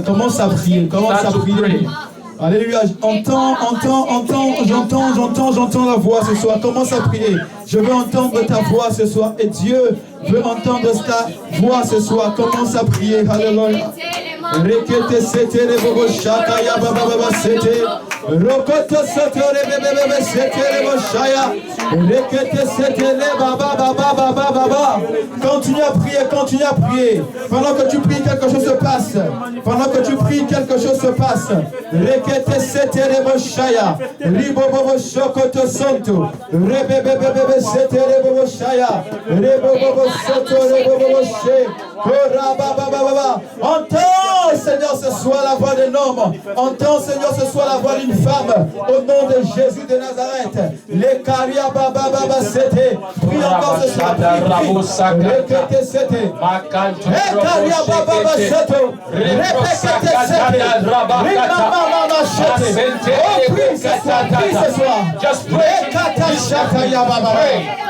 Commence à prier. Commence à prier. Alléluia. J'entends la voix ce soir. Commence à prier. Je veux entendre ta voix ce soir. Et Dieu veut entendre ta voix ce soir. Commence à prier. Alléluia. Rekete sete le bobo shaka ya baba baba sete. Rokoto soto le bebe sete le boshaya. Rekete sete le baba baba baba baba. Continue à prier, continue à prier. Pendant que tu pries, quelque chose se passe. Pendant que tu pries, quelque chose se passe. Rekete sete le boshaya. Ribo bobo shokoto sonto. Rebebe sete le bobo shaya. Rebo bobo soto le bobo she. Kora baba baba. Entends, Seigneur, ce soir la voix d'un homme. Entends, Seigneur, ce soir la voix d'une femme. Au nom de Jésus de Nazareth. Les caria baba baba sete. Prie encore ce soir. Répétez sete. Les caria baba baba sete. Répétez sete. Rima mama sete. Oh, prie ce soir. Prie ce soir. Just pray. Kata shaka ya baba.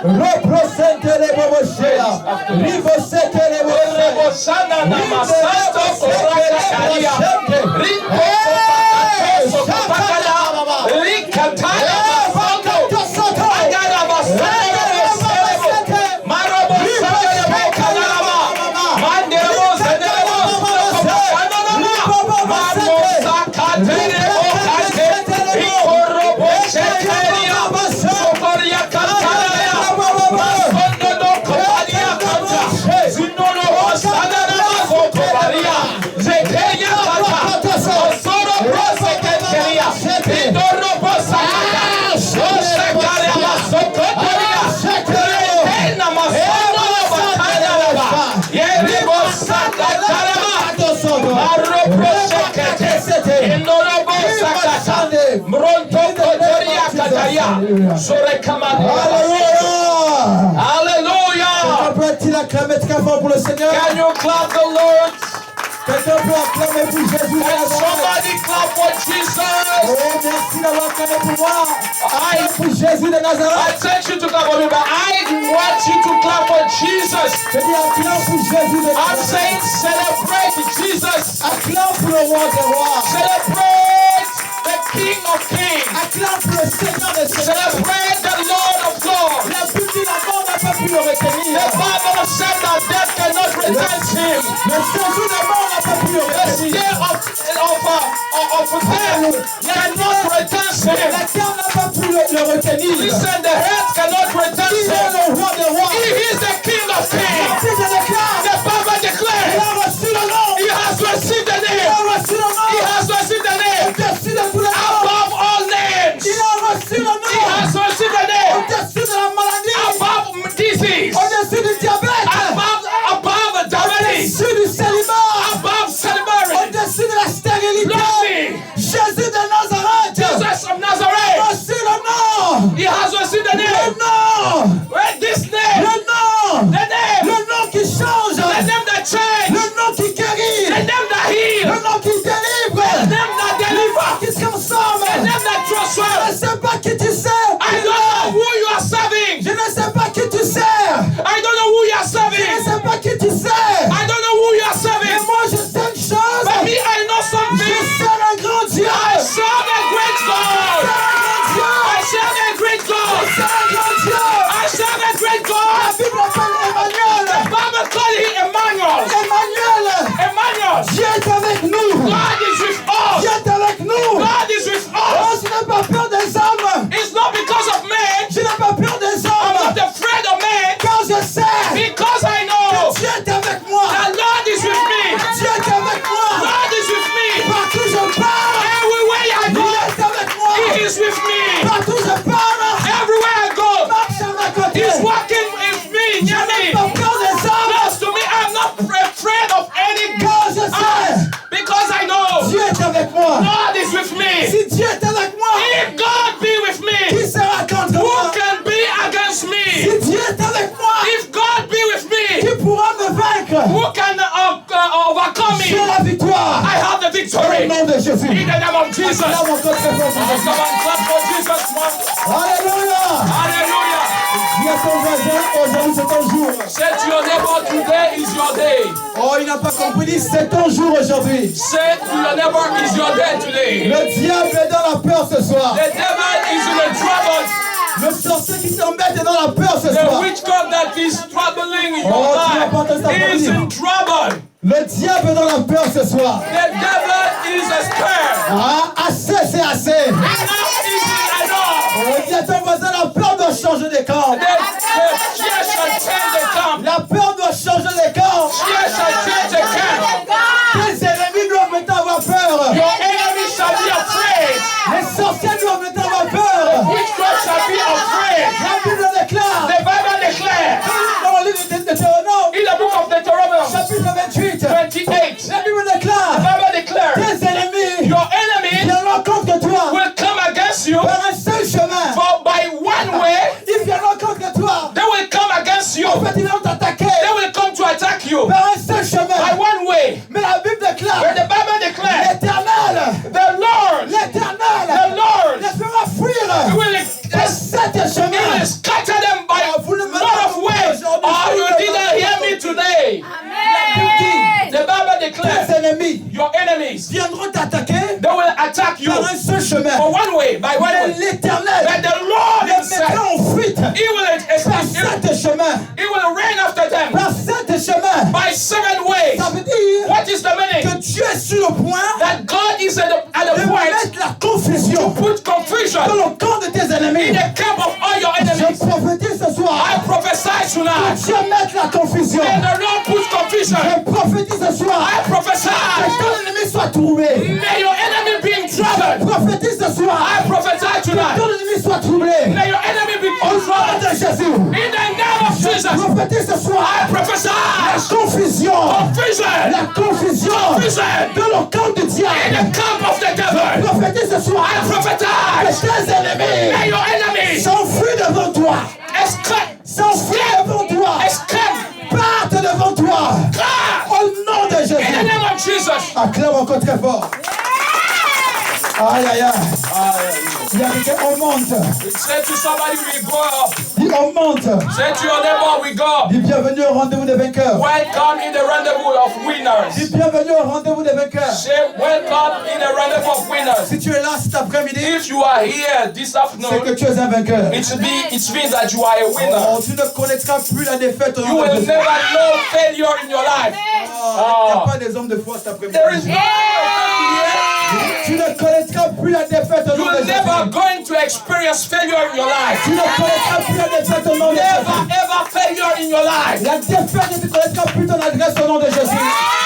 Repro sete le bobo shea. Rivo sete le bobo. Sana na masanto korakaria rinko kopakato kopakala rikatana masanto agara masanto marobo sana mekanama mandero senero kopakana mamo sakatere okate ikorobo cheteria sokoria kantaya masondo no koparia kanta zinono Alléluia. Peut-il acclamer très fort pour le Seigneur? Can you clap the Lord? Quelqu'un peut acclamer pour Jésus. Somebody clap for Jesus. Oh, merci d'avoir acclamé pour moi. Pour Jésus de Nazareth. I sent you to clap for me, but I want you to clap for Jesus. Je dis acclame pour Jésus de Nazareth. I'm saying celebrate Jesus. Acclame pour le roi des rois. Celebrate the King of Kings. Acclame pour le Seigneur des seigneurs. Celebrate the Lord of Lords. La Bible, la mort n'a pas pu le retenir. The Bible said that death cannot retain him. Le séjour de mort n'a pas pu le The retenir. year of death cannot retain him. La terre n'a pas pu le retenir. Listen, the head cannot retain Il est him. le roi des rois. He is the King of Kings. Si je déclare, The Bible il declares a reçu le nom. he has received the Il name. a reçu le nom. He has received the name Au-dessus de tous les noms. above all names. Il a reçu le nom. He has received the name Au-dessus de la maladie. above disease, Au-dessus du diabète. above diabetes, Au-dessus du célibat. above celibacy. Au-dessus de la stérilité. Lonely. Jésus de Nazareth. Jesus of Nazareth. Reçu le nom. He has received the Le name. nom. Wait, this name. Le nom. The name. Le nom qui change. The name that changed. Le nom qui guérit. The name that Le healed. nom qui délivre. The name that delivered. Qui se consomme. The name that Je ne transforms. sais pas qui tu sais. I don't know who you are serving. Je ne sais pas qui tu sers. I don't know who you are Je serving. ne sais pas qui tu sers. I don't know who you are Mais serving. moi je sais une chose. But me, I know Je something. sers un grand Dieu. I serve a great God. I serve a great Je God. sers un grand Dieu. I serve a great La God. Bible appelle Emmanuel. The Bible called him Emmanuel. Emmanuel. Emmanuel. Dieu est avec nous. God is with us. Dieu est avec nous. God is with Oh, us. je n'ai pas peur des hommes. It's not because of man. Je n'ai pas peur des I'm hommes. not afraid of man. Quand je sais Because I que know Dieu est avec moi. the Lord is with me. Dieu est avec moi. God is with me. Partout je pars. Everywhere I Il go, est avec moi. He is with me. Partout je pars. Everywhere I go, Marche à ma côté. He's walking with me, Je near n'ai me. pas peur des hommes. Close to me. I'm not afraid of any Quand je sais because I know Dieu est avec moi. God is with me. Si Dieu est avec moi, If God be with me, qui sera contre who moi? can be against me? Si Dieu est avec moi, If God be with me, qui pourra me vaincre? who can overcome J'ai me? la victoire. I have the Au victory. nom de Jésus. In the name of Jesus. Là, mon corps très fort pour Oh, Jésus. come on, clap for Jesus, man. Alléluia. Hallelujah. Dieu ton voisin, aujourd'hui c'est ton jour. Say to your neighbor, today is your day. Oh, il n'a pas compris, dit c'est ton jour aujourd'hui. Say to your neighbor, it's your day today. Le diable est dans la peur ce soir. The devil is in the trouble. Le sorcier qui t'embête est dans la peur ce The soir. witchcraft that is troubling in Oh, your tu vas pas te life savoir is dire. in trouble. Le diable est dans la peur ce soir. The devil is scared. Ah, assez, c'est assez. Enough is enough. On dit à ton voisin, la peur doit changer de camp. The fear shall change the camp. La peur doit changer de camp. Fear shall change the camp. Tes ennemis doivent maintenant avoir peur. Your enemies shall be afraid. Les sorciers doivent maintenant avoir peur. Witchcraft shall be afraid. La Bible déclare The Bible declares dans le livre de Deutéronome, in the book of Deuteronomy chapitre 28, 28, la Bible the déclare Bible declares tes ennemis your enemies viendront contre toi will come against you par un seul chemin. for by one way. Ils viendront contre toi. They will come against you. En fait, ils vont t'attaquer They will come to attack you par un seul by chemin. one way. Mais la Bible déclare But the Bible declares l'Éternel, the l'Éternel Lord les fera fuir will par sept chemins. scatter them by a lot of ways. Oh, you didn't hear me today. The Bible declares Tes ennemis your enemies, viendront t'attaquer they will attack you par un seul chemin. for one way, by one Mais way. l'Éternel But the Lord les himself, mettra en fuite he will par sept chemins. he will reign after them Par sept chemins. by 7 ways. Ça veut dire What is the meaning? que Dieu est sur le point That God is at de the point mettre la to confusion put confusion dans le camp de tes in ennemis. the camp of all your Je enemies. prophétise ce I soir prophesy que tonight. Dieu mette la confusion. May the Lord put confusion. Je prophétise ce soir I que prophesy. ton ennemi soit troublé. May your enemy be in trouble. Je prophétise ce soir I prophesy que tonight. ton ennemi soit troublé. May your enemy be Au in nom trouble. de Jésus. In the name of Je Jesus. prophétise ce soir I prophesy. la confusion. Confusion. La confusion dans le camp du In diable. the camp of the Je devil. prophétise ce soir I que prophesy. tes ennemis May your enemies s'enfuient devant toi. escape. S'enfuient devant toi. Escape. Partent devant toi. God. Au nom de In the Jésus. name of Jesus. Acclame encore très fort. Aïe, aïe, aïe. Il y a quelqu'un, on monte. Say to somebody, we go up. Dis, on monte. Say to your neighbor, we go. Dis, bienvenue au rendez-vous des vainqueurs. Welcome in the rendezvous of winners. Dis, bienvenue au rendez-vous des vainqueurs. Say welcome in the rendezvous of winners. Si tu es là cet après-midi, If you are here this c'est afternoon, que tu es un vainqueur. it means that you are a winner. Oh, tu ne connaîtras plus la défaite au You nom de will Jésus. never know failure in your life. Il n'y a pas des hommes de foi cet après-midi. There is no Tu ne connaîtras plus la défaite au You nom de will never Jésus. going to experience failure in your life. Tu ne connaîtras plus la défaite au nom de Never Jésus. ever failure in your life. La défaite ne te connaîtra plus ton adresse au nom de Jésus.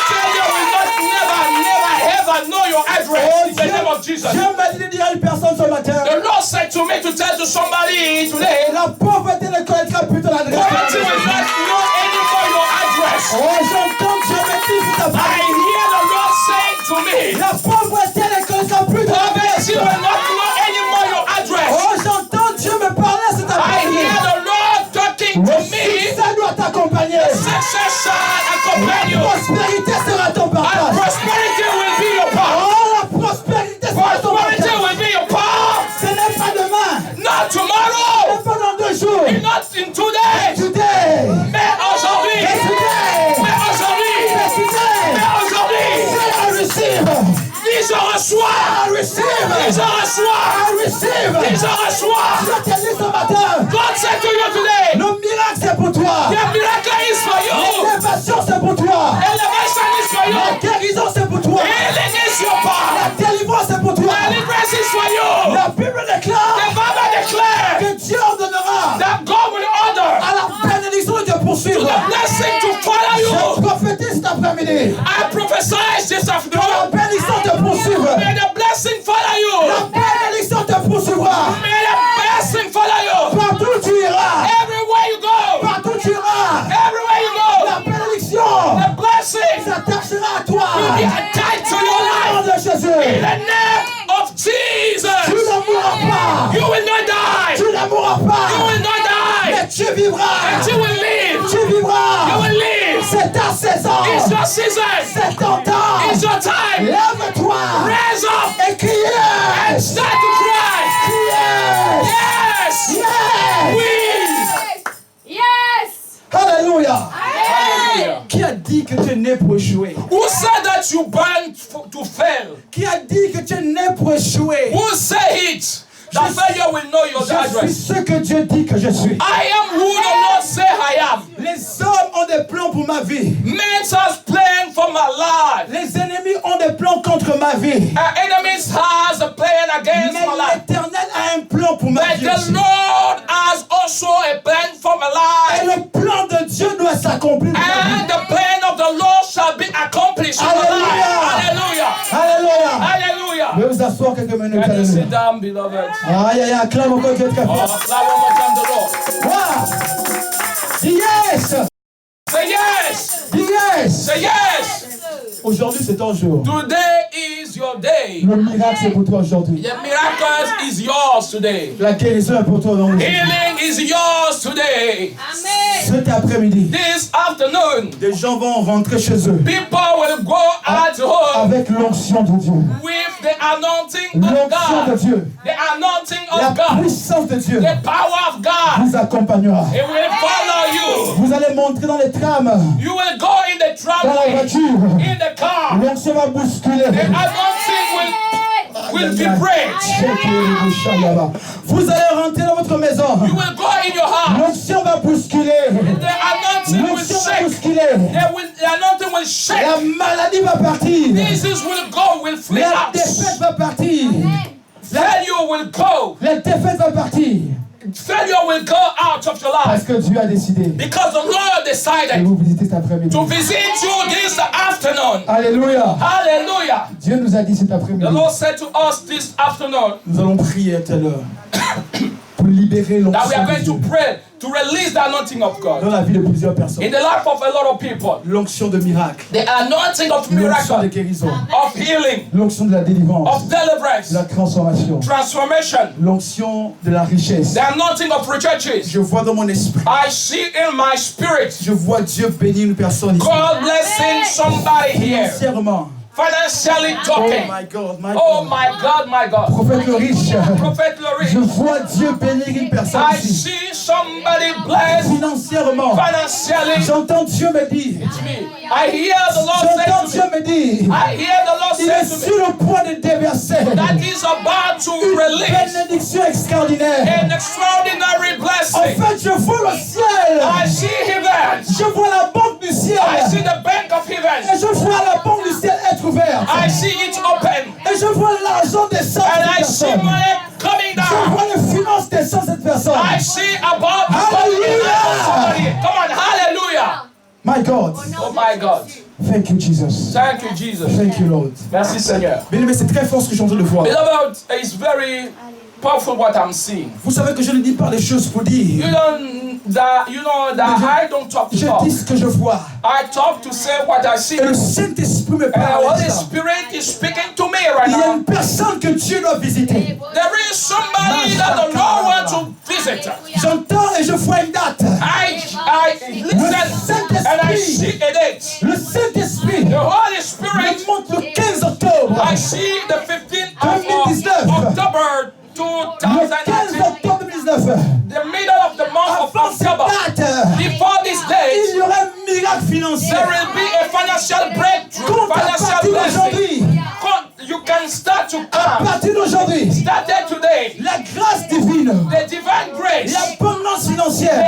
Failure will not never ever know your address in the name of Jesus. Dieu m'a dit de dire à une personne ce matin, The Lord said to me to tell to somebody today, la pauvreté ne connaîtra plus ton adresse. poverty will not know anymore your address. Oh, j'entends Dieu me dire cet I après-midi. hear the Lord saying to me, La pauvreté ne connaîtra plus ton poverty adresse. will not know anymore your address. Oh, j'entends Dieu me parler cet I après-midi. hear the Lord talking to me. Ça doit t'accompagner. Success shall accompany you. Prospérité sera ton And partage. prosperity will be your part. Oh, la prospérité sera ton Prosperity partage. will be your part. Ce n'est pas demain. Not Ce tomorrow. n'est pas dans 2 jours. Not in 2 days. Today. Mais aujourd'hui. Mais today. Mais aujourd'hui. Mais today. Mais aujourd'hui. Say I receive. Dis je reçois. I receive. Dis je reçois. I receive. Dis je reçois. Je te dis ce matin. God said to you today, Le miracle c'est pour toi. the miracle is for you. L'élévation c'est pour toi. Elevation is for La you. guérison c'est pour toi. Healing is your part. La délivrance c'est pour toi. Deliverance is for you. La Bible déclare The Bible declares que Dieu ordonnera that God will order à la bénédiction de te to poursuivre. the blessing to follow Je you. prophétise cet après-midi. I prophesy this Que la afternoon. bénédiction te poursuive. May the blessing follow you. La bénédiction te poursuivra. May the blessing follow you. Partout où tu iras. Everywhere you go. Partout où tu iras. Everywhere you La go. bénédiction The blessing s'attachera à toi. will be attached to your Au nom life. de Jésus. In the name of Tu Jesus. ne mourras pas. You will not die. Tu ne mourras You pas. will not die. Mais tu vivras. But you will live. Tu You vivras. will live. C'est ta saison. It's your season. C'est ton temps. It's your time. Lève-toi. Raise up Et criez. and start to cry. Criez. Yes. Yes. We. né pour échouer? Who said that you born to fail? Qui a dit que tu es né pour échouer? Who said it? That failure will know your Je suis address. ce que Dieu dit que je suis. I am who the Lord say I am. Les hommes ont des plans pour ma vie. Men has plan for my life. Les ennemis ont des plans contre ma vie. Our enemies has a plan against Mais my life. l'Éternel a un plan pour ma But vie. the Lord has also a plan for my Et life. le plan de Dieu doit s'accomplir. And the plan of the Lord shall be accomplished in my life. Hallelujah. Alléluia. Hallelujah. Je vais vous asseoir quelques minutes. Can you sit Alléluia. down, beloved? Aïe, aïe, acclame encore Dieu de café. Oh, clap one more time the Lord. Wow. Dis yes. Say yes. Dis yes. Say yes. Aujourd'hui, c'est ton jour. Today is your day. Le miracle, c'est pour toi aujourd'hui. The miracle is yours today. La guérison est pour toi aujourd'hui. Healing is yours today. Cet après-midi, This afternoon, des gens vont rentrer chez eux people will go at home avec l'onction de Dieu. with the anointing of L'onction de God. Dieu. The anointing La of God. puissance de Dieu The power of God. vous accompagnera. It will follow you. Vous allez monter dans les trams, You will go in the dans la tramway, voiture. in the car. L'onction va bousculer. The anointing will vibrate. Vous allez rentrer dans votre maison. You will go in your house. L'onction va bousculer. The anointing will L'onction va shake. bousculer. The anointing will shake. La maladie va partir. Disease will go, will flee La out. défaite va partir. Failure will go. La défaite va partir. Failure will go out of your Parce life. que Dieu a décidé Because the Lord de decided vous visiter cet après-midi. to visit you this afternoon. Alléluia. Hallelujah. Dieu nous a dit cet après-midi. The Lord said to us this afternoon Nous allons prier tout à l'heure pour libérer that we l'onction are de going Dieu to pray to release the anointing of dans God la vie de plusieurs personnes. in the life of a lot of people. L'onction de miracle, The anointing of l'onction de miracle, guérison, of healing, l'onction de la délivrance, of deliverance, de la transformation, transformation, l'onction de la richesse. the anointing of riches. Je vois dans mon esprit, I see in my spirit je vois Dieu bénir une personne ici. God blessing somebody here, Financièrement. financially Oh talking. my God, my Oh God. my God, my God. Prophète le riche, Prophet je Lori, vois Dieu bénir une personne I ici. see somebody blessed Financièrement, financially. j'entends Dieu me dire, Me. I hear the Lord j'entends say Dieu to me, me dire, I hear the Lord il est say to me, sur le point de déverser that is about to une release bénédiction extraordinaire. an extraordinary En blessing. fait, je vois le ciel. I see heaven. Je vois la banque du ciel. I see the bank of Et heaven. je vois la banque du ciel être ouverte. I see it open. Et je vois l'argent descendre And I cette see personne. money coming Je down. vois les finances descendre cette personne. I see about Hallelujah. somebody. Come on, hallelujah. My God. Oh my God. Thank you, Jesus. Thank you, Jesus. Thank you, Lord. Merci, Seigneur. Bien aimé, c'est très fort ce que je suis en train de voir. Beloved, it's very powerful what I'm seeing. Vous savez que je ne dis pas les choses pour dire. You know that I don't talk to Je talk. dis ce que je vois. I talk to say what I see. Et le Saint-Esprit me And the parle. Holy de ça. Spirit is speaking to me right Il y a now. une personne que Dieu doit visiter. There is somebody that the Lord wants to visit. J'entends et je vois une date. I listen and I see a date. Le Saint-Esprit The Holy me Spirit, montre le 15 octobre. I see the 15th of 2019. October Le 15 2019. octobre 2019. The middle of the month of Avant cette October. date, Before this date, il y aura un miracle financier. there will be a financial breakthrough, Compte à financial partir blessing. d'aujourd'hui. You can start to À come. partir d'aujourd'hui, Started today. la grâce divine, The divine grace, l'abondance the financière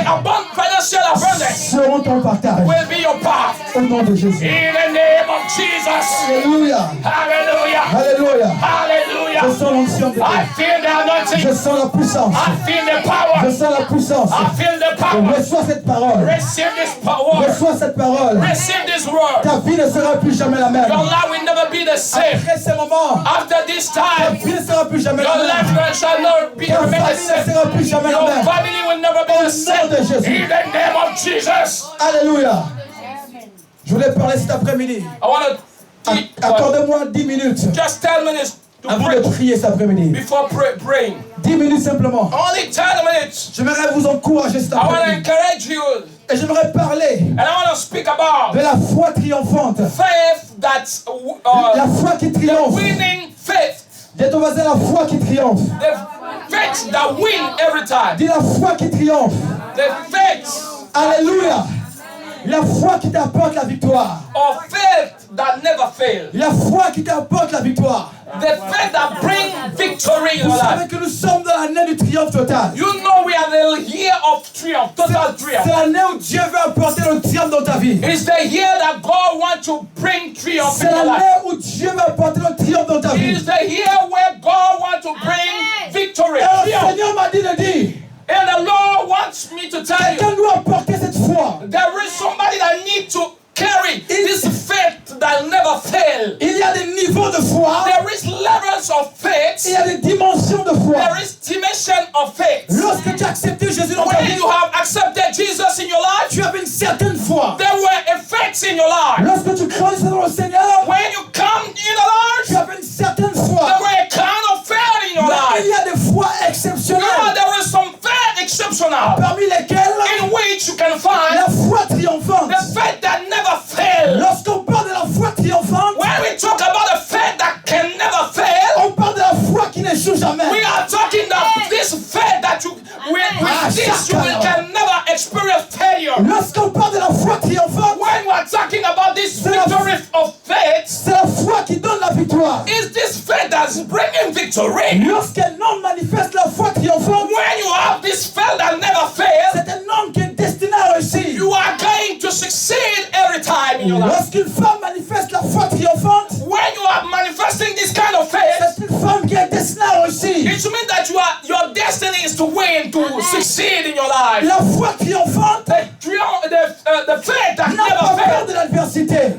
financial abundance seront ton partage. will be your path. Au nom de Jésus. In the name of Jesus. Alléluia. Hallelujah. Alléluia. Je Hallelujah. sens l'onction de Dieu. I feel the anointing. Je sens la puissance. I feel the Je power. sens la puissance. I feel the Je power. reçois cette parole. Receive this power. Reçois cette parole. Receive this word. Ta vie ne sera plus jamais la même. Your life will never be the same. Après ces moments, After this ta time, vie ne sera plus jamais your la life même. shall not be Ta remain the famille ne same. sera plus jamais la Your même. family will never be Au the nom same. de Jésus. In the name of Jesus. Alléluia. Je voulais parler cet après-midi. I want to Accordez-moi 10 minutes just 10 minutes to avant de pray prier cet après-midi. before praying. 10 minutes simplement. Only 10 minutes. J'aimerais vous encourager cet I want to après-midi. encourage you Et j'aimerais parler and I want to speak about de la foi triomphante. faith that's La foi qui triomphe. winning faith. Dis à ton voisin la foi qui triomphe. The faith that win every time. Dis la foi qui triomphe. The faith. Alléluia. La foi qui t'apporte la victoire. Or faith that never fails. La foi qui t'apporte la victoire. The faith that brings victory in Vous your savez life. que nous sommes dans l'année du triomphe total. You know we are the year of triumph, total C'est triumph. l'année où Dieu veut apporter le triomphe dans ta vie. It's the year that God wants to bring triumph C'est in your life. l'année où Dieu veut apporter le triomphe dans ta vie. It's the year where God wants to bring victory. Et le Triumph. Seigneur m'a dit de dire, And the Lord wants me to tell you, quelqu'un doit apporter cette foi. there is somebody that needs to carry this faith that never fails. Il y a des niveaux de foi. There is levels of faith. Il y a des dimensions de foi. There is dimension of faith. Lorsque tu as accepté Jésus dans ta When vie, you have accepted Jesus in your life, tu avais une certaine foi. there were effects in your life. Lorsque tu grandissais dans le Seigneur, When you come in the Lord, tu avais une certaine there foi. were a kind of faith in your Mais il life. y a des foi exceptionnelles, There is some faith exceptional parmi lesquelles in which you can find la foi triomphante. the faith that never fails. Lorsqu'on parle de la foi triomphante, When we talk about a faith that can never fail, on parle de la foi qui n'échoue jamais. we are talking about this faith that you, with this you can never experience failure. Lorsqu'on parle de la foi triomphante, When we are talking about this victory of faith, c'est la foi qui donne la victoire. is this faith that's bringing victory. Lorsqu'un homme manifeste la foi triomphante, When you have this faith that never fails, c'est un homme qui est destiné à réussir. you are going to succeed every time in your life. Lorsqu'une femme manifeste la foi triomphante, When you are manifesting this kind of faith, c'est une femme qui est destinée à réussir. it means that your destiny is to win, to succeed in your life. La foi triomphante The faith that n'a pas never peur fails de l'adversité.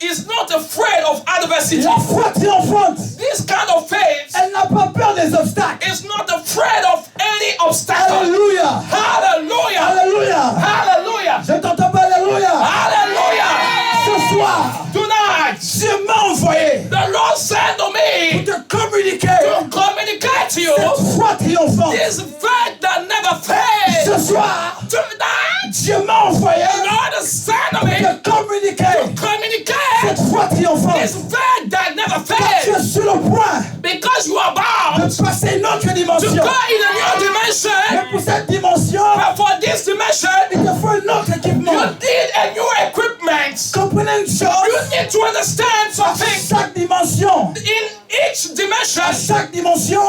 is not afraid of adversity. La foi triomphante, This kind of faith elle n'a pas peur des obstacles. is not afraid of any obstacle. Alléluia. Hallelujah! Alléluia. Hallelujah! Je t'entends pas, alléluia. Hallelujah! Ce soir, Tonight, Dieu m'a envoyé the Lord sent to pour me te communiquer to communicate to you cette foi triomphante. this faith that never fails. Ce soir, Tonight, Dieu m'a envoyé the Lord sent to pour me te communiquer to communicate cette foi triomphante. this faith that never Car tu fails. es sur le point Because you are bound de passer une autre to dimension. go in a new dimension. Mais pour cette dimension, But for this dimension, il te faut un autre équipement. you need a new equipment. Comprenez une chose, You need to understand à something. chaque dimension, In each dimension, à chaque dimension,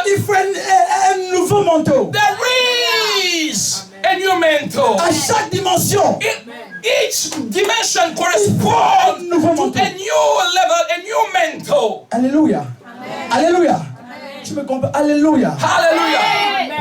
il faut un nouveau manteau. there is a new mantle. À chaque dimension, Each dimension corresponds to a new level, a new mantle. Alléluia. Alléluia. Tu me comprends? Alléluia. Hallelujah.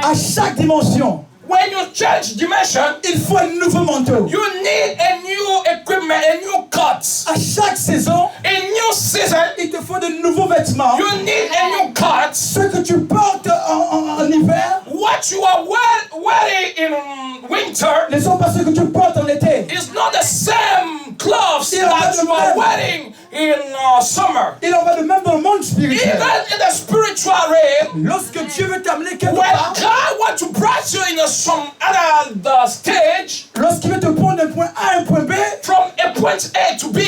À chaque dimension, When you change dimension, il faut un nouveau manteau. you need a new equipment, a new cut. À chaque saison, A new season, il te faut de nouveaux vêtements. you need a new cut. Ce que tu portes en hiver What you are wearing in winter ne sont pas ceux que tu portes en été. is not the same clothes Yeah, that but you are the- wearing in summer. Il en va de même dans le monde spirituel. Even in the spiritual realm, Lorsque Dieu veut t'amener quelque when part, God wants to bring you in some other stage, lorsqu'il veut te prendre d'un point A à un point B, from a point A to B,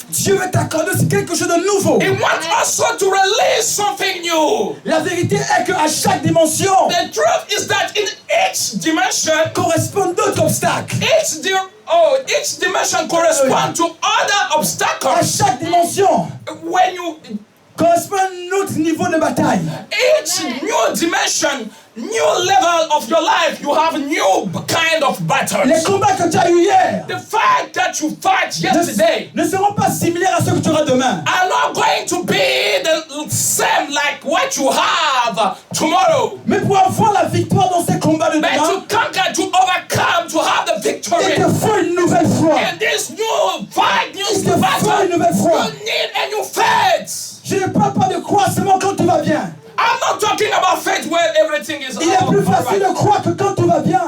Dieu veut t'accorder aussi quelque chose de nouveau. He wants also to release something new. La vérité est qu'à chaque dimension The truth is that in each dimension, correspondent d'autres obstacles. each dimension corresponds to other À obstacles. chaque dimension When you correspond un autre niveau de bataille. each new dimension, new level of your life, you have new kind of Les battles. combats que tu as eu hier The fight that you fight yesterday ne seront pas similaires à ceux que tu auras demain. are not going to be the same like what you have tomorrow. Mais pour avoir la victoire dans ces combats de But demain, to conquer, to overcome, to have the il victory. te faut une nouvelle foi. In this new fight, Il te new faut battle, une nouvelle foi. you need a new faith. Je ne parle pas de croire seulement quand tout va bien. I'm not talking about faith where everything is Il est plus facile alright. de croire que quand tout va bien.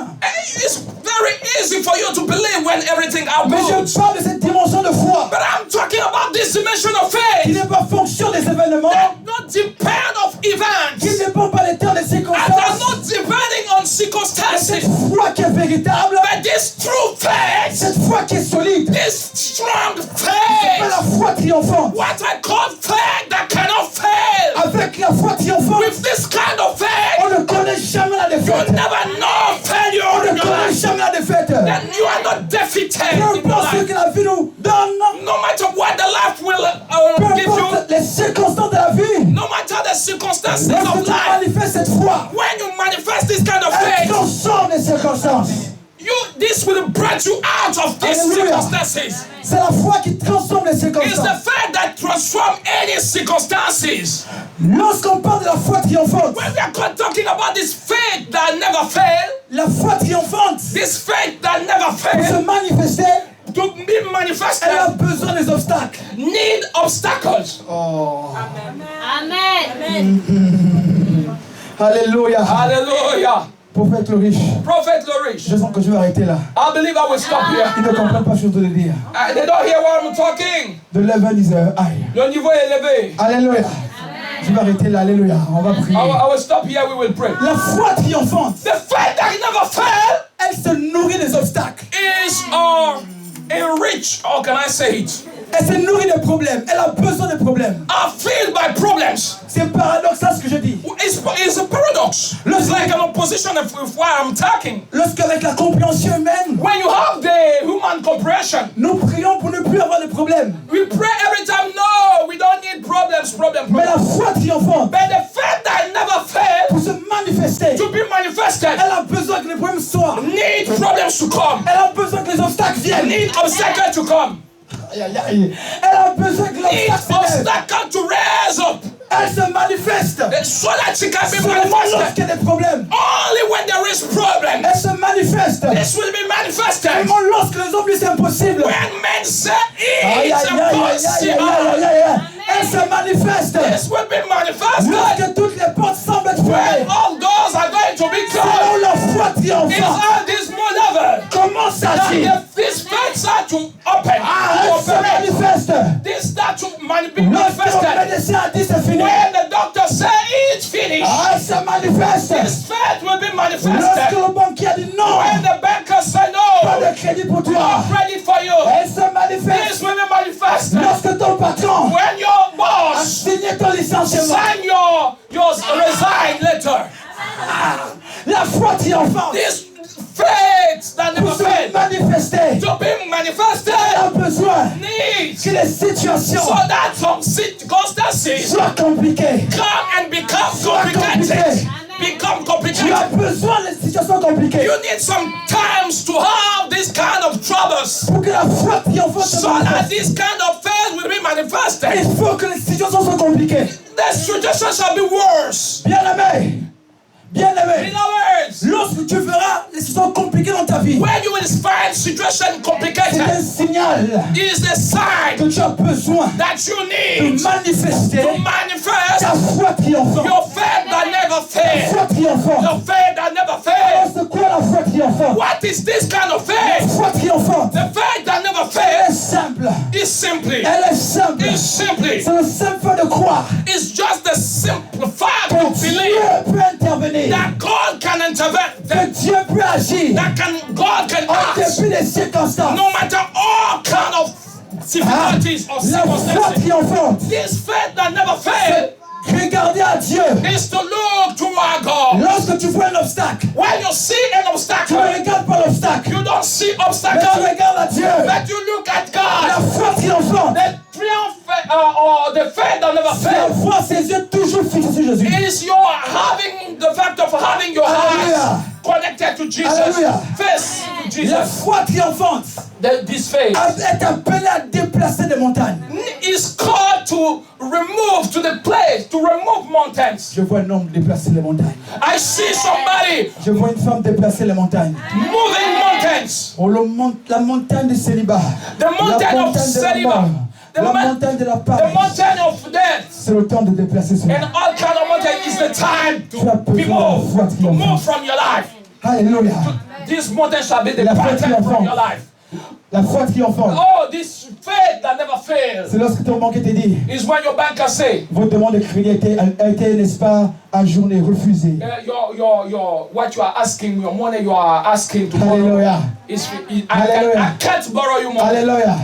It's very easy for you to believe when everything Mais is je good. parle de cette dimension de foi But I'm talking about this dimension of qui faith n'est pas fonction des événements, that not depend of qui events, ne dépend pas des temps des and are circonstances. not depending on Mais cette circumstances. foi qui est véritable, But this true faith, cette foi qui est solide, this strong c'est faith, la foi triomphante. what I call faith that cannot fail. Avec la foi triomphante, With this kind of faith, on ne connaît jamais la you défaite. never know On failure ne in your connaît life. jamais la défaite. Then you are not faith Peu in your importe ce que life. la vie nous donne, No matter what the life will peu give you, importe les circonstances de la vie, no matter the circumstances lorsque of tu life, manifestes cette foi, when you manifest this kind of elle faith, transforme les circonstances. this will break you out of these Hallelujah. circumstances. C'est la foi qui transforme les It's the circonstances. faith that transforms any circumstances. Lorsqu'on parle de la foi triomphante, When we are talking about this faith that never fails, la foi triomphante, this faith that never pour se fails, manifester, to be elle a manifested, besoin des obstacles. need obstacles. Amen. Alléluia. Hallelujah. Prophète le riche, Prophet Lorish, je sens que je vais arrêter là. I believe I will stop here. Ils ne comprennent pas ce que je veux dire. They don't hear what I'm talking. The level is high. Le niveau est élevé. Alléluia. Je vais arrêter là. Alléluia. On va prier. I will stop here. We will pray. La foi triomphante, The faith that never fails elle se nourrit des obstacles. is enriched. How can I say it? Elle se nourrit des problèmes. Elle a besoin des problèmes. Are filled by problems. C'est paradoxal ce que je dis. It's a paradox. It's like an opposition of why I'm talking. Lorsqu'avec la compréhension humaine, When you have the human comprehension, nous prions pour ne plus avoir de problèmes. we pray every time. No, we don't need problems. Mais la foi triomphante, But the faith that never fails pour se manifester, to be manifested elle a besoin que les problèmes soient. need problems to come. Elle a besoin que les obstacles viennent. Need obstacle to come. Aïe, aïe, aïe. Elle a besoin que Need l'obstacle se lève. obstacle to raise up Elle se manifeste. so that she can be Seulement manifested. lorsqu'il y a des problèmes. Only when there is problem, Elle se manifeste. this will be manifested. Seulement lorsque les hommes disent c'est impossible. When men say Aïe, it's aïe, aïe, aïe, aïe, aïe, aïe, impossible, aïe, aïe. Elle se manifeste. this will be manifested. Lorsque toutes les portes semblent être When fermées. all doors are going to be Selon closed, la foi it's triomphante. at this more level Commence à that dire. these faiths are to open, Elle to se operate. manifeste. This start to be Lorsque le manifested. médecin a dit c'est fini. When the doctor say it's finished, Elle se manifeste. this faith will be Lorsque manifested. le banquier a dit non, When the banker say pas no, de crédit pour toi. I'm ready for you, Elle se manifeste. this will be manifested. Lorsque ton patron When your a boss signé ton licenciement. sign your resign letter, La foi triomphante. this faith that never Pour se failed manifester. to be manifested Elle a besoin needs que les situations so that some circumstances soient compliquées. come and become Soient complicated. compliquées. Become Tu as complicated. besoin des situations compliquées. You need some times to have this kind of troubles Pour que la foi triomphante se so that manifeste. this kind of faith will be manifested. Il faut que les situations soient compliquées. The situation shall be worse. Bien-aimé, bien-aimé, In other words, lorsque tu verras les situations compliquées dans ta vie, when you will find situation c'est un complicated, signal it is the sign que tu as besoin that you de need manifester to manifest ta foi triomphante. your faith that never fails. Foi triomphante. Your faith that never Alors, fails. c'est quoi la foi triomphante? What is this kind of La faith? foi triomphante, The faith that never elle est fails simple. is simply, Elle est simple. c'est C'est le simple fait de croire it's just the simple fact que of Dieu belief peut intervenir, that God can intervene, que Dieu peut agir God can en act, dépit des circonstances. no matter all kind of difficulties or La foi circumstances. triomphante, This faith that never fails regardez à Dieu. is to look toward God. Lorsque tu vois un obstacle, When you see an tu obstacle, ne regardes pas l'obstacle, you don't see mais tu obstacle, regardes à Dieu. but you look at La God. foi triomphante, The triumph or the faith that never c'est fails avoir ses yeux toujours fixés sur Jésus. is your having the fact of having your Hallelujah. eyes connected to Jesus, Hallelujah. face to La Jesus. foi triomphante This faith est appelée à déplacer des montagnes. is called to remove to the place, to remove mountains. Je vois un homme déplacer les montagnes. I see somebody Je vois une femme déplacer les montagnes. moving mountains. Oh, la montagne du célibat. The mountain La of montagne de la celibacy. mort. The La man- montagne de la The paresse. mountain of death. C'est le temps de déplacer cela. And all kind of mountain is the time Tu as to be besoin de la foi moved, to triomphante. move from your life. Alléluia. This mountain shall be the La foi pattern from triomphante. your life. La foi triomphante. Oh, this faith that never fails C'est lorsque ton banquier te dit, is when your banker say, votre demande de crédit a été, n'est-ce pas, ajournée, refusée. what you are asking, your money you are asking to borrow, Alléluia. I Hallelujah. can't borrow you money. Alléluia.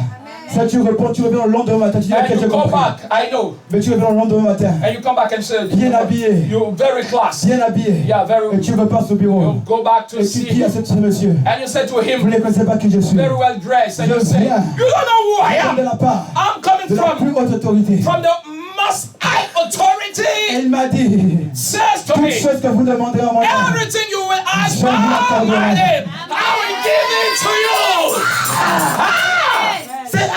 Ça, tu reviens le lendemain matin. Tu dis, And ok, you j'ai go compris. back, I know. Mais tu reviens le lendemain matin. And you come back and say, Bien habillé. you're very classy. Bien habillé. Yeah, very. Et tu repasses au bureau. You go back to Et tu see dis à him. ce monsieur, And you say to vous him, ne connaissez pas qui je suis. very well dressed, and Je you say, you viens. don't know who I De am. la part I'm coming de la plus from haute autorité. the most high authority. Elle m'a dit, Says to toute me, chose que vous demanderez en mon nom, everything you will ask Je for vous l'accorde. my name, I will give it to you. c'est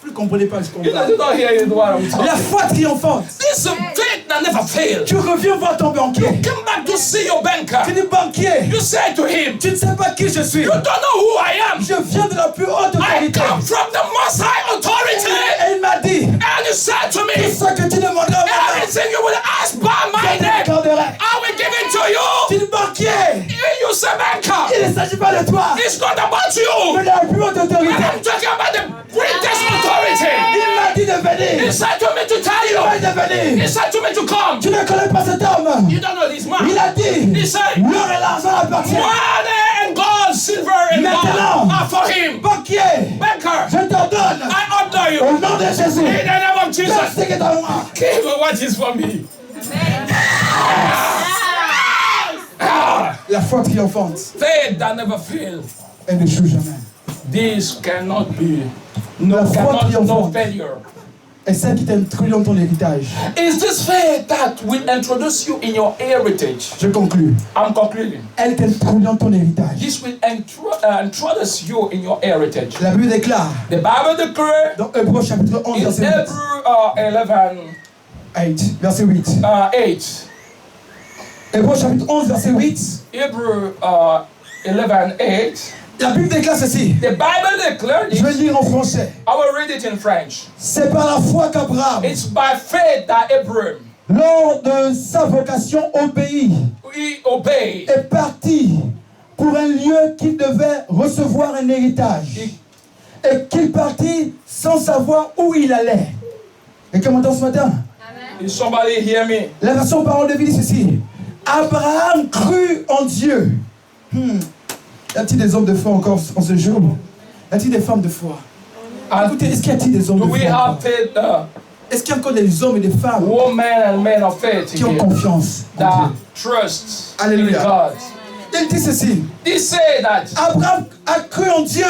Vous ne comprenez pas ce qu'on You parle. don't hear what I'm talking. La foi triomphante. This is a faith that never fails. Tu reviens voir ton banquier. Come back to see your banker. Tu dis banquier, You say to him, tu ne sais pas qui je suis. you don't know who I am. Je viens de la plus haute I autorité. come from the most high authority. Elle m'a dit, And you said to tout me, ce que tu demanderas en mon nom, everything you will ask by my je te name, l'accorderai. I will give it to Tu you. dis banquier, You say banker. il ne s'agit pas de toi, It's not about mais you. de la plus haute But autorité. I'm talking about the greatest authority. Il m'a dit de He venir. said to me to Il tell m'a you. dit de venir. He said to me to come. Tu ne connais pas cet homme. You don't know this Il man. a dit, He said, l'or et l'argent appartiennent. money and gold, silver and Maintenant. gold are for him. Banquier, Banker, je t'ordonne, I order you. au nom de Jésus, In the name of donne Jesus, ce qui est à moi. give me what is for me. La foi triomphante, Faith that never fails. elle ne joue jamais. This cannot be. La foi Cannot no triomphante failure. est celle qui t'introduit dans ton héritage. Is this faith that will introduce you in your heritage? Je conclue. I'm concluding. Elle t'introduit dans ton héritage. This will introduce you in your heritage. La Bible déclare The Bible declares dans Hébreux chapitre 11 in verset 8. Hebrew verset 8. 8. Hébreux chapitre 11 verset 8. Hebrew 11:8. La Bible déclare ceci. The Bible declares Je vais this. lire en français. I will read it in French. C'est par la foi qu'Abraham, It's by faith that Abraham lors de sa vocation obéit, he obeyed. est parti pour un lieu qu'il devait recevoir un héritage. Et qu'il partit sans savoir où il allait. Et comme on entend ce matin, Is somebody hear me? la version parole de vie dit ceci. Abraham crut en Dieu. Y a-t-il des hommes de foi encore en ce jour? Y a-t-il des femmes de foi? Écoutez, est-ce qu'il y a-t-il des hommes Do de we foi have encore? faith, Est-ce qu'il y a encore des hommes et des femmes women and men of faith qui ont here confiance en that Dieu? trust in Alléluia. God? Il dit ceci. They say that Abraham a cru en Dieu.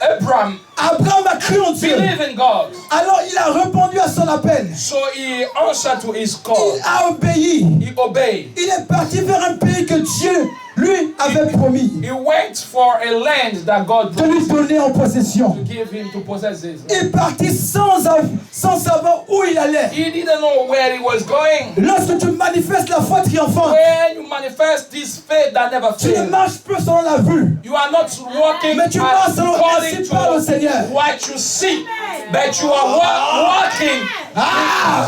Abraham Abraham a cru en Dieu. believed in God, Alors il a répondu à son appel. so he answered to his Il call. a obéi. He obeyed. Il est parti vers un pays que Dieu lui avait promis He went for a land that God de lui promised donner en possession. to give him to possess it. Il est parti sans savoir où il allait. He didn't know where he was going. Lorsque tu manifestes la foi triomphante, When you manifest this faith that never tu ne fails, marches plus selon la vue, you are not walking mais tu marches selon according ainsi parle au to Seigneur. what you see, but you are walking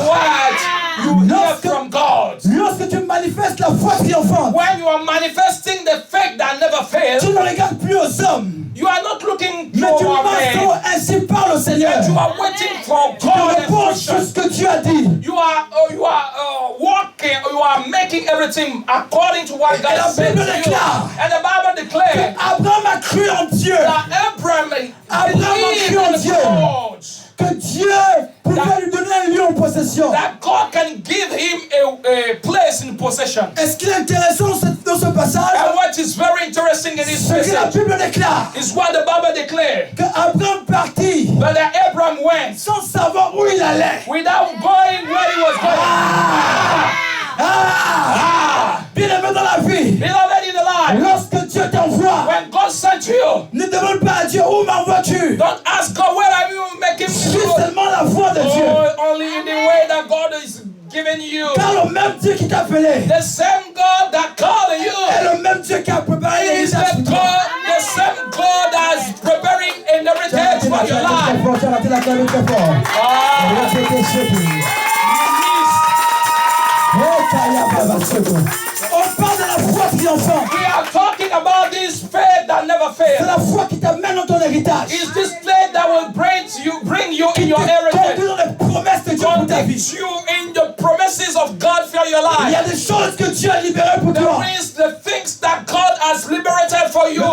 what you hear from God. Lorsque tu manifestes la foi triomphante, When you are manifesting the faith that never fails, tu ne regardes plus aux hommes, you are not looking mais tu for marches selon men, ainsi parle au Seigneur. but you are waiting for Tu God réponds sur instruction. ce que Dieu a dit. You are walking, you are making everything according to what Et la God said Bible to you. déclare And the Bible declares Abraham a cru en Dieu, that Abraham a believed cru en in Dieu. God, que Dieu pouvait lui donner un lieu en possession. that God can give him a place in possession. Est-ce qu'il est intéressant dans ce passage? And what is very interesting in this Ce que la passage Bible déclare, is what the Bible declares. que Abraham partit But that Abraham went sans savoir où il allait. without going where he was going. Bien-aimé dans la vie, Beloved in the life, lorsque Dieu t'envoie, when God sent you, ne demande pas à Dieu où m'envoies-tu. don't ask God where are you making me Suis go. seulement la voix de Dieu. Only in the way that God is giving you. Car le même Dieu qui t'a appelé The same God that called you est le même Dieu qui a préparé is l'héritage. the same God that's preparing an heritage for your life. Tu as raté la clé très fort. On parle de la foi triomphante. We are talking about this faith that never C'est fails. la foi qui t'amène dans ton héritage. It's this faith that will bring you in your Conduit heritage. dans les promesses de Dieu pour ta vie. Conduct you in the promises of God for your Il y life. a des choses que Dieu a libérées pour toi. There is the things that God has liberated for you.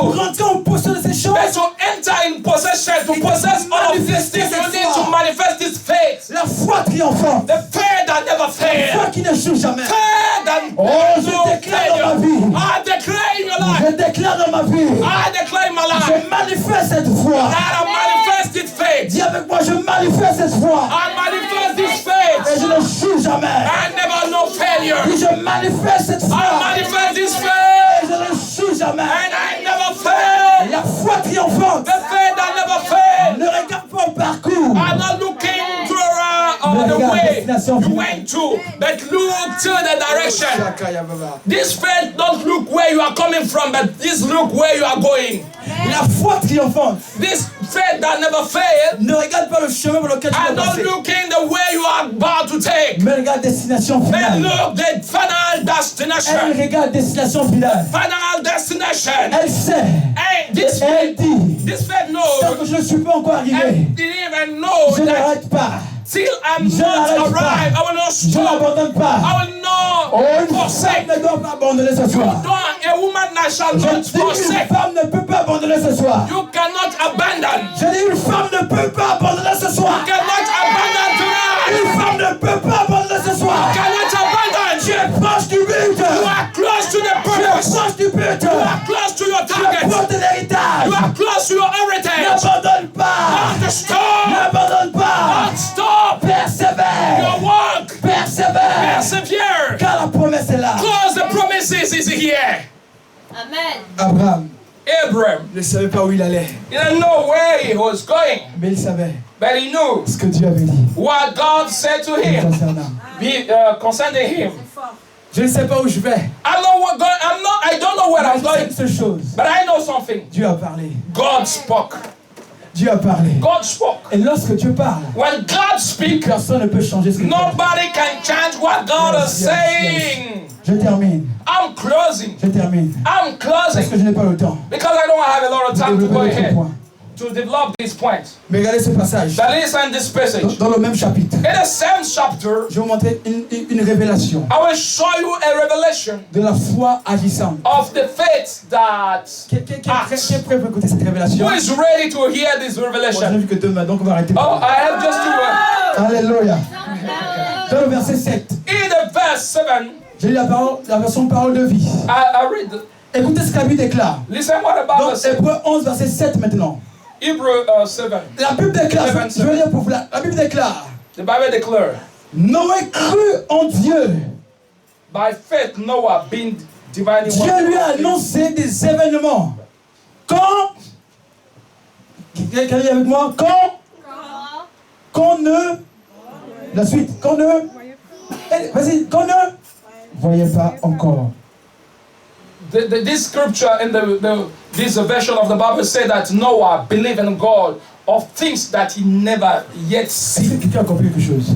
foi triomphante. The faith that never La foi fails. qui n'échoue jamais. Faith that Oh, has je no déclare dans ma failure. vie. I declare in your life. Je déclare dans ma vie. I declare in my life. Je manifeste cette foi. That I manifested faith. Dis avec moi, je manifeste cette foi. I manifest this Et faith. je n'échoue jamais. I never know failure. Dis, je manifeste cette foi. I manifest this Et faith. je n'échoue jamais. And I never fail. La foi triomphante The faith that never fails. ne regarde pas au parcours. I'm not looking to the Regarde way destination you finale. went to, but look to the direction. This faith don't look where you are coming from, but this look where you are going. La foi triomphante This faith that never fails, ne regarde pas le chemin pour lequel tu and vas don't passer, look in the way you are about to take, mais regarde destination but finale. look the final Elle destination. regarde destination finale. Final destination. Elle sait. And this Elle faith, dit, this faith tant knows, que je ne suis pas encore arrivé, and didn't even know je that n'arrête pas. till I'm Je not n'arrête pas. arrived, I will not Je stop. n'abandonne pas. I will Oh, not une forsake. femme ne doit pas abandonner ce soir. A woman that shall Je not dis, une forsake. femme ne peut pas abandonner ce soir. You cannot abandon. Je dis, une femme ne peut pas abandonner ce soir. Cannot abandon tonight. Une femme ne peut pas abandonner ce soir. Cannot abandon. Tu es proche du but. You are close to the Tu es purpose. proche du but. You are close to your Tu es target. proche de l'héritage. You are close to your heritage. N'abandonne pas. Not to stop. N'abandonne pas. Not stop. Persevère. Your work. Persevère. Persevere. Car la promesse est là. Close the promises is here. Amen. Abraham Abraham, ne savait pas où il allait, he didn't know where he was going, mais il savait but he knew ce que Dieu avait dit what God said to him concernant. concerning him. Je ne sais pas où je vais. I don't know where I'm Je sais going, une seule chose. but I know something. Dieu a parlé. God spoke. Dieu a parlé. God spoke. Et lorsque Dieu parle, When God speaks, personne ne peut changer ce que Dieu a dit. nobody can change what God is Yes, saying. Je termine. I'm closing. Je termine. I'm Parce closing que je n'ai pas le temps because I don't have a lot of de time to go développer notre ahead point. to develop this point. Mais regardez ce passage. But listen this passage. Dans le même chapitre, In the same chapter, je vais vous montrer une révélation I will show you a revelation de la foi agissante. of the faith that Qui est prêt pour écouter cette révélation? who is ready to hear this Bon, je n'ai revelation. vu que demain, donc on va arrêter. Oh, I have just to Alléluia. Dans le verset 7, in the verse 7, j'ai lu la version parole de vie. I read. Écoutez ce que la Bible déclare. Listen what the Bible Donc, says. Hébreux 11, verset 7 maintenant. Hebrew 7. La Bible déclare, je vais lire pour vous. La Bible déclare, The Bible declares, Noé crut en Dieu. by faith Noah being divinely Dieu lui a warned. annoncé des événements. Quand, quelqu'un dit avec moi, quand ne, la suite, quand ne, vas-y, quand ne, voyez pas encore. This scripture in this version of the Bible said that Noah believed in God of things that he never yet Est-ce que seen. quelqu'un a compris quelque chose?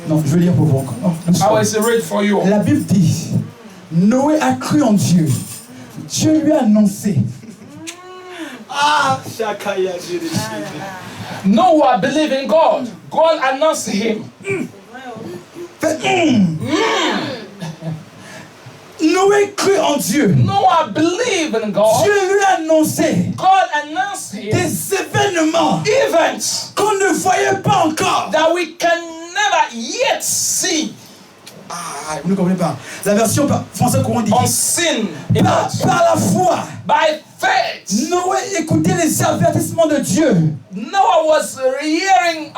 Non, je vais lire pour vous encore. Non, I will read for you. la Bible dit, Noé a cru en Dieu. Dieu lui a annoncé. Noah believed in God. God announced him. Noé crut en Dieu. Noah believed in God. Dieu lui a annoncé God announced him des événements events qu'on ne voyait pas encore. that we can never yet see. Ah, vous ne comprenez pas. La version français courant dit Unseen events. par la foi, By faith, Noé écoutait les avertissements de Dieu Noah was hearing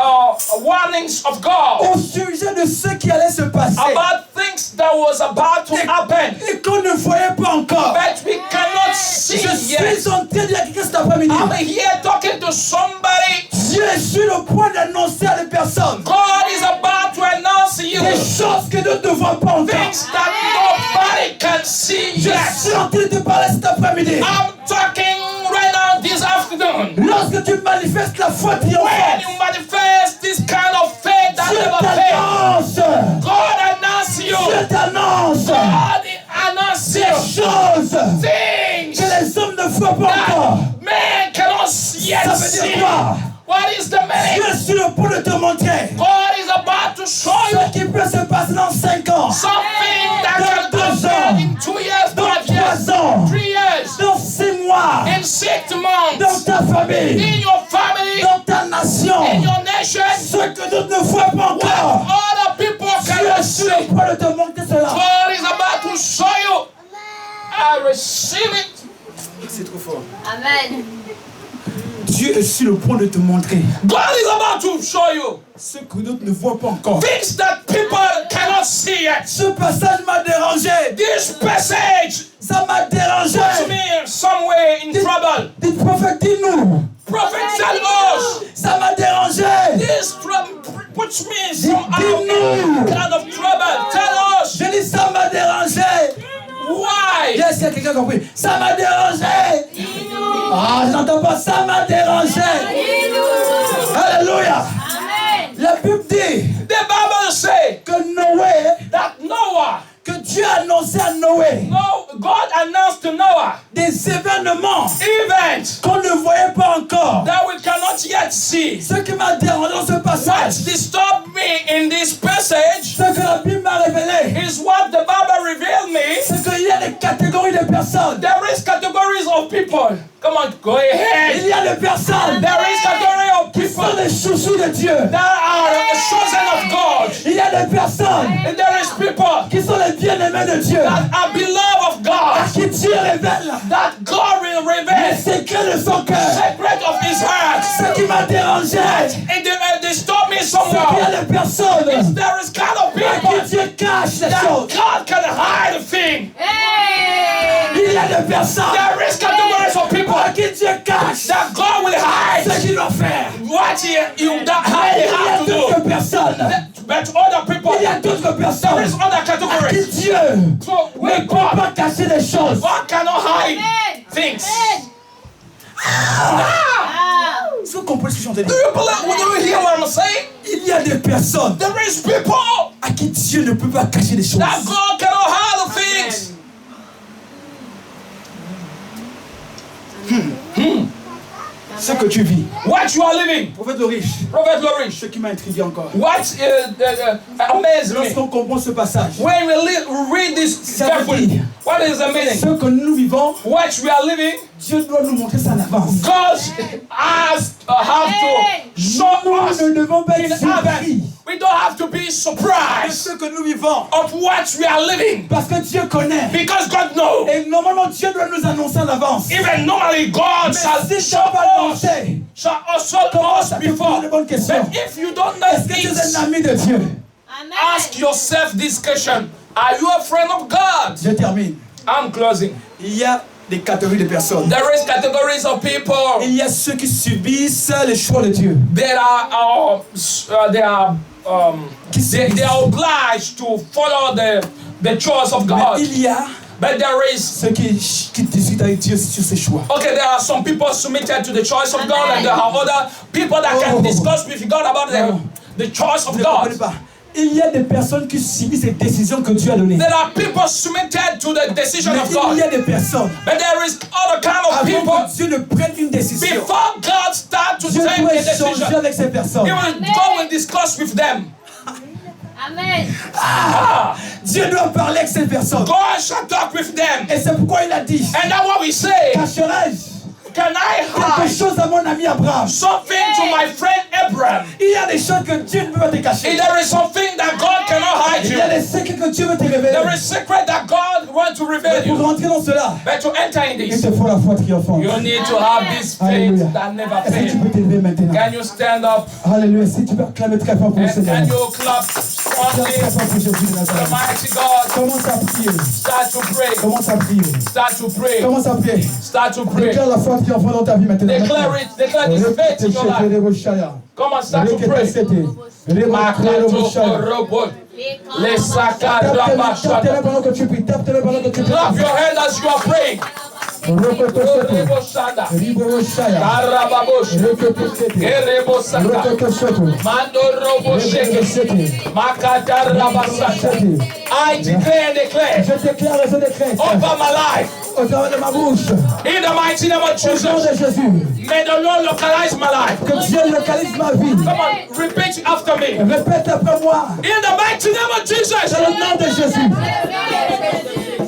warnings of God au sujet de ce qui allait se passer about things that was about to happen, et qu'on ne voyait pas encore. but we cannot see Je yet. suis en train de dire à quelqu'un cet après-midi. I'm here talking to somebody. Dieu est sur le point d'annoncer à des personnes God is about to announce you des choses que nous ne voyons pas encore. things that nobody can see Je yet. suis en train de te parler cet après-midi. I'm talking right now this afternoon. Lorsque tu manifestes la foi When triomphante, you manifest this kind of faith that Dieu never fails, t'annonce. God announces you. Dieu t'annonce God announces des you choses things que les hommes ne voient pas encore. that man cannot yet Ça veut dire see. quoi? What is the Dieu meaning? est sur le point de te montrer God is about to show you ce qui peut se passer dans 5 ans, something that Dans can 2 happen ans, in 2 years, dans 5 years, 3 ans, 3 years, dans 6 mois, in 6 months, dans ta famille, in your family, dans ta nation. in your nation. Ce que d'autres ne voient pas encore. Other people Dieu cannot est see. sur le point de te montrer cela. God is about to show you. I receive it. C'est trop fort. Amen. Dieu est sur le point de te montrer God is about to show you ce que d'autres ne voient pas encore. things that people cannot see yet. Ce passage m'a dérangé. This passage Ça m'a dérangé. puts me somewhere in trouble. Dites prophète, dis-nous. Prophet, tell us. Ça m'a dérangé. This puts me in some Dis-nous. kind of trouble. Tell us Je dis ça m'a dérangé. why. Est-ce qu'il y a quelqu'un qui a compris? Ça m'a dérangé. Ah, je n'entends pas. Ça m'a dérangé. Alléluia. Amen. La Bible dit The Bible says que Noé, that Noah, que Dieu a annoncé à Noé God announced to Noah des événements events qu'on ne voyait pas encore. that we cannot yet see. Ce qui m'a dérangé dans ce What passage, disturbed me in this passage ce que la Bible m'a révélé, is what the Bible revealed me. c'est qu'il y a des catégories de personnes. There is categories of people. Come on, go ahead. Il y a des personnes There is category of qui sont people des chouchous de Dieu. that are chosen of God. Il y a des personnes And there is people qui sont les bien-aimés de Dieu. that are beloved of À God. qui Dieu révèle That God will les reveal secrets de son cœur. secret of His heart. Ce qui m'a dérangé, And they stop me c'est qu'il y somewhere. a des personnes There is kind of à qui people Dieu cache les that choses. God can hide a thing. Hey. Il y a des personnes There is categories of people à qui Dieu cache that God will hide ce qu'il doit faire. what he Et il y a have to d'autres do. personnes. But other people, Il y a d'autres there personnes is other à qui categories. Dieu So ne with peut God, pas cacher des choses. God cannot hide Amen. things. Est-ce que vous comprenez ce que je suis en train de Do dire? you believe? Do you hear what I'm saying? Il y a des personnes There is people à qui Dieu ne peut pas cacher des choses. that God cannot hide the things. Ce que tu vis. What you are living, Prophète le riche, Prophet Lorish. ce qui m'a intrigué encore. What amazed me Lorsqu'on comprend ce passage, when we read this carefully. What is the meaning? ce que nous vivons, What we are living, Dieu doit nous montrer ça en avance. God has have to show Nous us ne devons pas in être surpris advance. We don't have to be de surprised ce que nous vivons. of what we are living Parce que Dieu connaît. because God knows. Et normalement, Dieu doit nous annoncer en avance. Even normally, God Mais shall si show tu n'as pas us, annoncé, shall also commence us à te poser before. de bonnes questions. But if you don't know Est-ce que tu es things, un ami de Dieu? Amen. ask yourself this question: are you a friend of God? Je termine. I'm closing. Il y a des catégories de personnes. There is categories of people. Il y a ceux qui subissent les choix de Dieu. They are obliged to follow the choice of Mais God. il y a But there is, ceux qui discutent avec Dieu sur ses choix. okay, there are some people submitted to the choice of God, and there are other people that can discuss with God about the choice of Vous ne comprenez God. pas. Il y a des personnes qui subissent les décisions que Dieu a données. There are people submitted to the decision Mais of il y God. a des personnes, But there is other kind of avant people, que Dieu ne prenne une décision, before God starts to Dieu take doit a échanger decision, avec ces personnes. He will go and discuss with them. Amen. Dieu doit parler avec ces personnes. God shall talk with them. Et c'est pourquoi il a dit, And that's what we say. cacherai-je Can I quelque hide chose à mon ami Abraham? something to my friend Abraham? Il y a des choses que Dieu ne peut pas te cacher. If there is something that God cannot hide Il you, y a des secrets que Dieu veut te révéler. there is secret that God wants to reveal Pour you. rentrer dans cela, But to enter in il this, te faut la foi triomphante. you need to have this Alléluia. faith that never Est-ce que tu fails. peux t'élever maintenant? Can you stand up Alléluia. Si tu peux acclamer très fort pour le and Seigneur. can you clap Acclame strongly? très fort pour Jésus de The Nazareth. mighty God, Commence à prier. start to pray. Commence à prier. Start to pray. Commence à prier. Start to pray. Déclare la foi triomphante dans ta vie maintenant. Declare it. Declare this faith in your life. Come on, start to pray. Makato robot. Le sakarabashada. Tape-le pendant que tu pries. Tape-le pendant que tu pries. Clap your hand as you are praying. Reboshada. Karababosh. Erebosaka. Mando robosheke. Makatarabasaka. I declare and declare Je déclare et je décrète over my life. au travers de ma bouche, In the mighty name of au nom Jesus. de Jésus, May the Lord localize my life. que Dieu localise ma vie. Come on, repeat after me. Répète après moi, In the mighty name of Jesus. dans le nom de Jésus.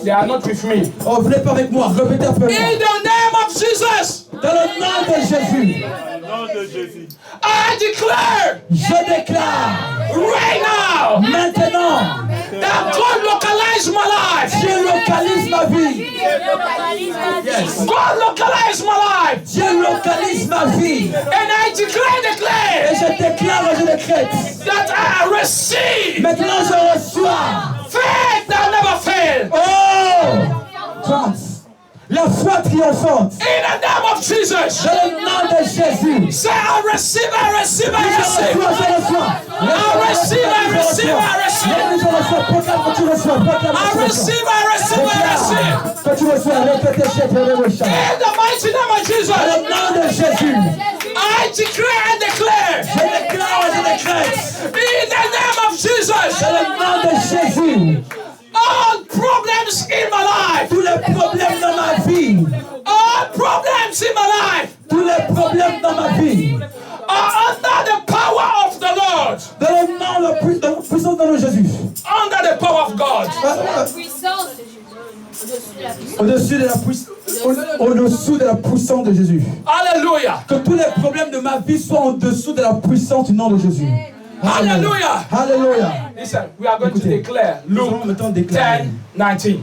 They are not with me. Oh, venez pas avec moi, répétez après moi. In the name of Jesus. Dans le nom de Jésus, I declare Je déclare right now maintenant, that God localize my life. Dieu localise ma vie. God localize my life. Dieu localise ma vie. And I declare and Et declare je déclare et je décrète. that I receive Maintenant je reçois. faith that never fail. Oh! France. La foi triomphante. In the name of Jesus. Dans le nom de Jésus. Say, I receive, I receive, I Je receive. reçois, je reçois. I receive, I receive, I receive. Je reçois. Proclame que tu reçois. Proclame I que tu reçois. receive, I receive, I receive. Que tu reçois. Répétez, chef, In the mighty name of dans Jesus. le nom de Jésus. I declare and declare. Je déclare et je décrète. In the name of Jesus. Dans le nom de Jésus. All problems in my life. Tous les problèmes dans ma vie. All problems in my life Tous les problèmes dans ma vie. are under the power of the Lord. Dans le nom de la puissance de Jésus. Under the power of God. Au-dessus de la puissance. Au-dessous de la puissance de Jésus. Hallelujah. Que tous les problèmes de ma vie soient en dessous de la puissance du nom de Jésus. Hallelujah. Alléluia. Listen, we are going to Écoutez, declare nous allons Luke maintenant déclarer. 10:19.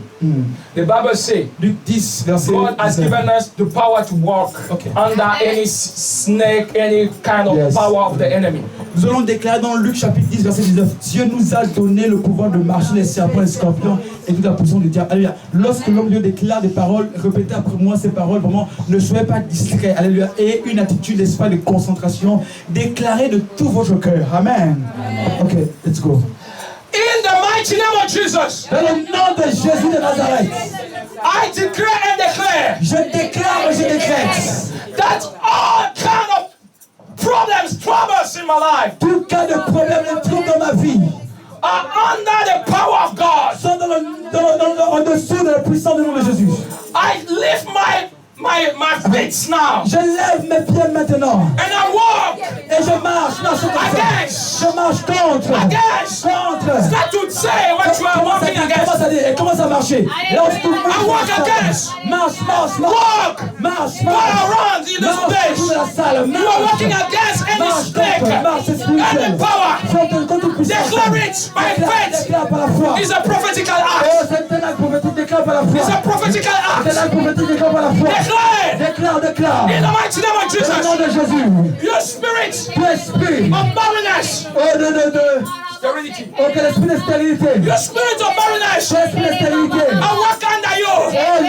The Bible says, Luc 10, verset God has 19. given us the power to walk Okay. under any snake, any kind of Yes. power of the enemy. Nous allons déclarer dans Luc chapitre 10, verset 19. Dieu nous a donné le pouvoir de marcher les serpents, les scorpions et toute la puissance du diable. Alléluia. Lorsque l'homme de Dieu déclare des paroles, répétez après moi ces paroles. Vraiment, ne soyez pas distraits. Alléluia. Et une attitude d'espoir, de concentration. Déclarez de tout votre cœur. Amen. Ok, let's go. In the mighty name of Jesus, Dans le nom de Jésus de Nazareth, I declare and declare je déclare et je décrète. that all kind of problems, troubles in my life Tout cas de problème, de trouble dans ma vie, are under the power of God. sont en dessous de la puissance du nom de Jésus. I lift my feet now Je lève mes pieds maintenant. and I walk Et je marche against. Je marche contre. Against. Contre. Start to say what you are walking against. Commence à dire, et commence à marcher. Et là, tu I walk against. Marche, marche, marche. Walk. Marche, Go marche. around in the Marche autour space. de la salle. You are walking against any Marche snake, contre. Marche, c'est spirituel. any power. Contre toute puissance. Declare it by faith. Déclare par la foi. It's a prophetical Oh, act. c'est un acte prophétique. Déclare par la foi. It's a prophetical C'est un act. acte prophétique. Déclare par la foi. Declare Déclare, déclare. in the mighty name of Dans le nom Jesus. de Jésus. Your spirit Tout esprit. of barrenness, Oh, sterility. oh, quel esprit de stérilité. Your spirit of barrenness, Tout esprit de stérilité. I walk under you. Oh,